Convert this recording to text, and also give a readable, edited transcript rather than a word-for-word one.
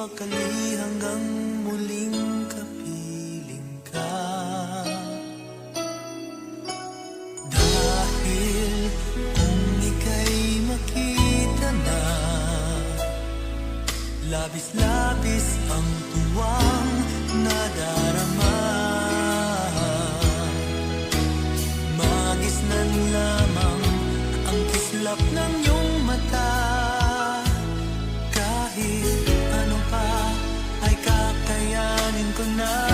mapakali hanggang muling kapiling ka. Dahil kung ika'y makita na, labis-labis ang tuwang nadarama. Magisnan lamang ang kislap ng iyong mata. Kahit ano pa ay kakayanin ko na.